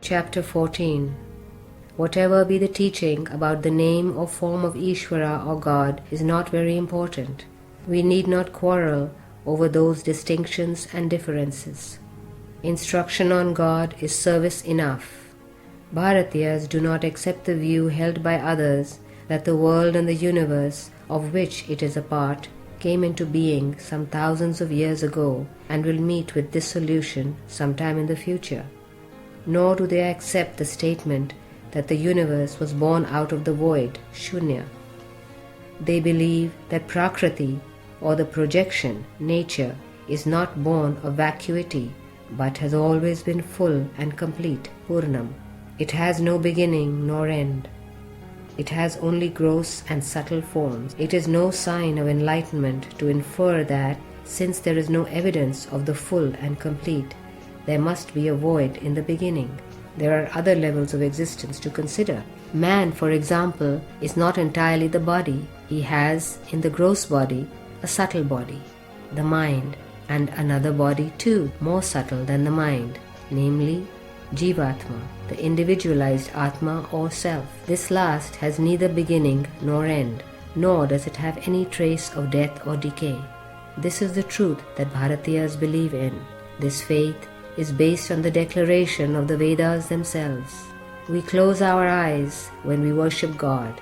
Chapter 14. Whatever be the teaching about the name or form of Ishvara or God is not very important. We need not quarrel over those distinctions and differences. Instruction on God is service enough. Bharatiyas do not accept the view held by others that the world and the universe, of which it is a part, came into being some thousands of years ago and will meet with dissolution sometime in the future. Nor do they accept the statement that the universe was born out of the void, Shunya. They believe that Prakriti, or the projection, nature, is not born of vacuity, but has always been full and complete, Purnam. It has no beginning nor end. It has only gross and subtle forms. It is no sign of enlightenment to infer that, since there is no evidence of the full and complete, there must be a void in the beginning. There are other levels of existence to consider. Man, for example, is not entirely the body. He has, in the gross body, a subtle body, the mind, and another body too, more subtle than the mind, namely Jivatma, the individualized Atma or Self. This last has neither beginning nor end, nor does it have any trace of death or decay. This is the truth that Bharatiyas believe in. This faith is based on the declaration of the Vedas themselves. We close our eyes when we worship God.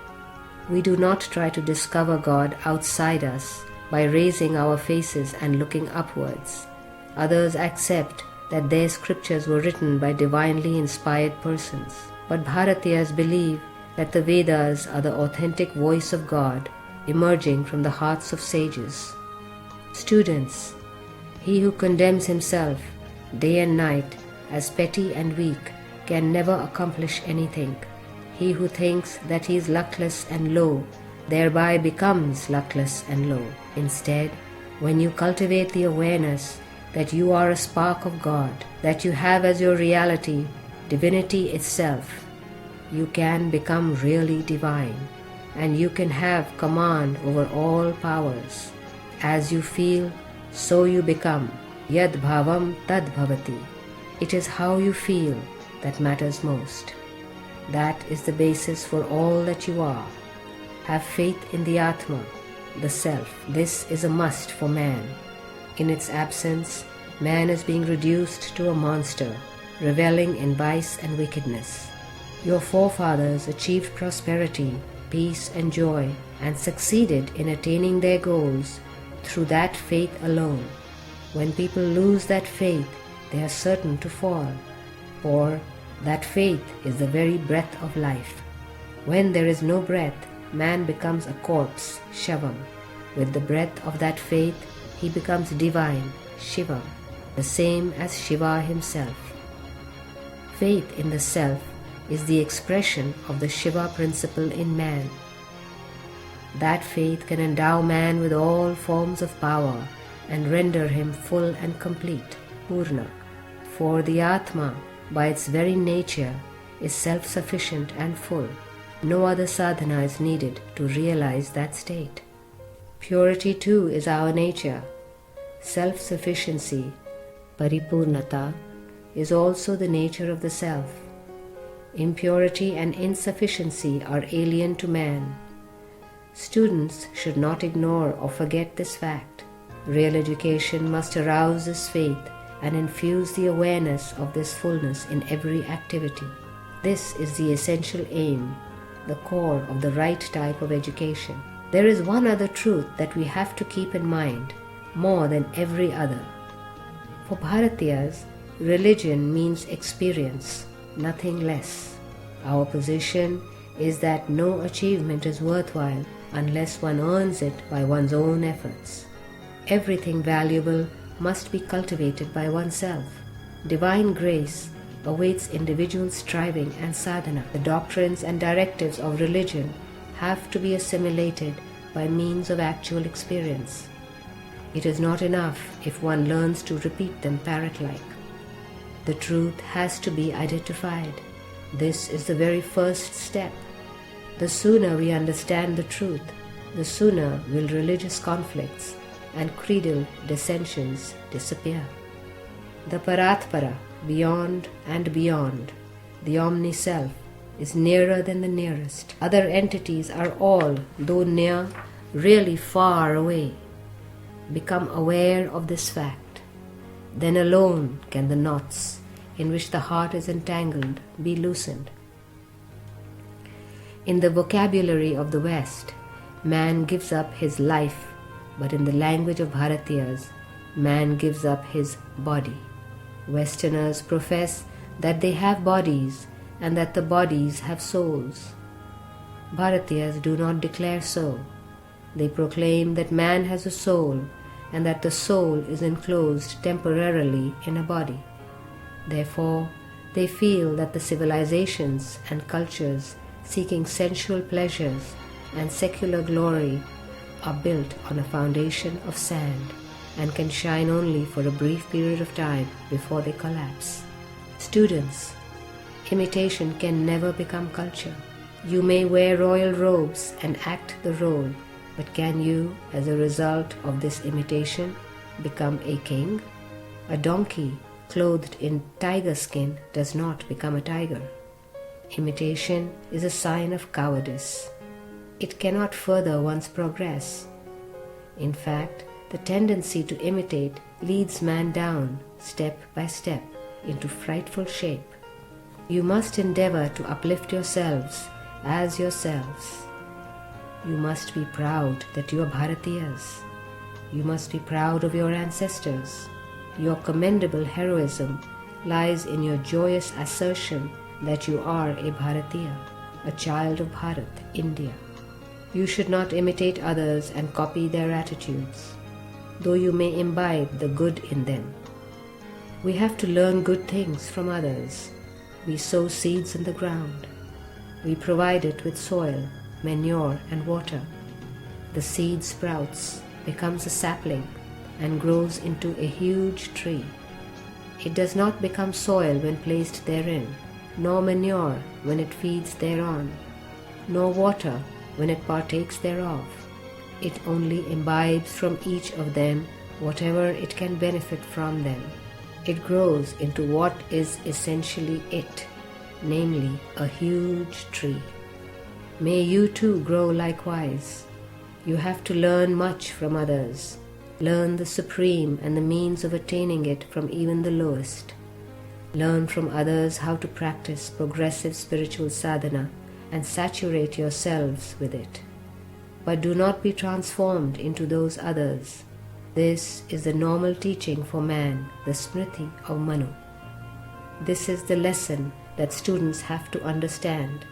We do not try to discover God outside us by raising our faces and looking upwards. Others accept that their scriptures were written by divinely inspired persons. But Bharatiyas believe that the Vedas are the authentic voice of God emerging from the hearts of sages. Students, he who condemns himself day and night as petty and weak can never accomplish anything. He who thinks that he is luckless and low thereby becomes luckless and low. Instead, when you cultivate the awareness that you are a spark of God, that you have as your reality divinity itself, you can become really divine, and you can have command over all powers. As you feel, so you become. Yad bhavam tad bhavati. It is how you feel that matters most. That is the basis for all that you are. Have faith in the Atma, the Self. This is a must for man. In its absence, man is being reduced to a monster, reveling in vice and wickedness. Your forefathers achieved prosperity, peace and joy, and succeeded in attaining their goals through that faith alone. When people lose that faith, they are certain to fall, for that faith is the very breath of life. When there is no breath, man becomes a corpse, Shavam. With the breath of that faith, he becomes divine, Shivam, the same as Shiva himself. Faith in the Self is the expression of the Shiva principle in man. That faith can endow man with all forms of power and render him full and complete, Purna. For the Atma, by its very nature, is self-sufficient and full. No other sadhana is needed to realize that state. Purity too is our nature. Self-sufficiency, Paripurnata, is also the nature of the Self. Impurity and insufficiency are alien to man. Students should not ignore or forget this fact. Real education must arouse this faith and infuse the awareness of this fullness in every activity. This is the essential aim, the core of the right type of education. There is one other truth that we have to keep in mind more than every other. For Bharatiyas, religion means experience, nothing less. Our position is that no achievement is worthwhile unless one earns it by one's own efforts. Everything valuable must be cultivated by oneself. Divine grace awaits individual striving and sadhana. The doctrines and directives of religion have to be assimilated by means of actual experience. It is not enough if one learns to repeat them parrot-like. The truth has to be identified. This is the very first step. The sooner we understand the truth, the sooner will religious conflicts and creedal dissensions disappear. The Paratpara, beyond and beyond, the omni-self, is nearer than the nearest. Other entities are all, though near, really far away. Become aware of this fact. Then alone can the knots in which the heart is entangled be loosened. In the vocabulary of the West, man gives up his life, but in the language of Bharatiyas, man gives up his body. Westerners profess that they have bodies and that the bodies have souls. Bharatiyas do not declare so. They proclaim that man has a soul and that the soul is enclosed temporarily in a body. Therefore, they feel that the civilizations and cultures seeking sensual pleasures and secular glory are built on a foundation of sand and can shine only for a brief period of time before they collapse. Students, imitation can never become culture. You may wear royal robes and act the role, but can you, as a result of this imitation, become a king? A donkey clothed in tiger skin does not become a tiger. Imitation is a sign of cowardice. It cannot further one's progress. In fact, the tendency to imitate leads man down, step by step, into frightful shape. You must endeavor to uplift yourselves as yourselves. You must be proud that you are Bharatiyas. You must be proud of your ancestors. Your commendable heroism lies in your joyous assertion that you are a Bharatiya, a child of Bharat, India. You should not imitate others and copy their attitudes, though you may imbibe the good in them. We have to learn good things from others. We sow seeds in the ground. We provide it with soil, manure and water. The seed sprouts, becomes a sapling, and grows into a huge tree. It does not become soil when placed therein, nor manure when it feeds thereon, nor water when it partakes thereof. It only imbibes from each of them whatever it can benefit from them. It grows into what is essentially it, namely a huge tree. May you too grow likewise. You have to learn much from others. Learn the supreme and the means of attaining it from even the lowest. Learn from others how to practice progressive spiritual sadhana and saturate yourselves with it. But do not be transformed into those others. This is the normal teaching for man, the Smriti of Manu. This is the lesson that students have to understand.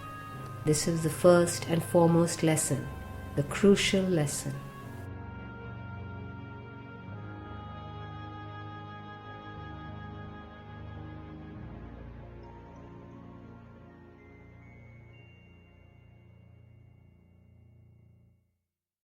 This is the first and foremost lesson, the crucial lesson.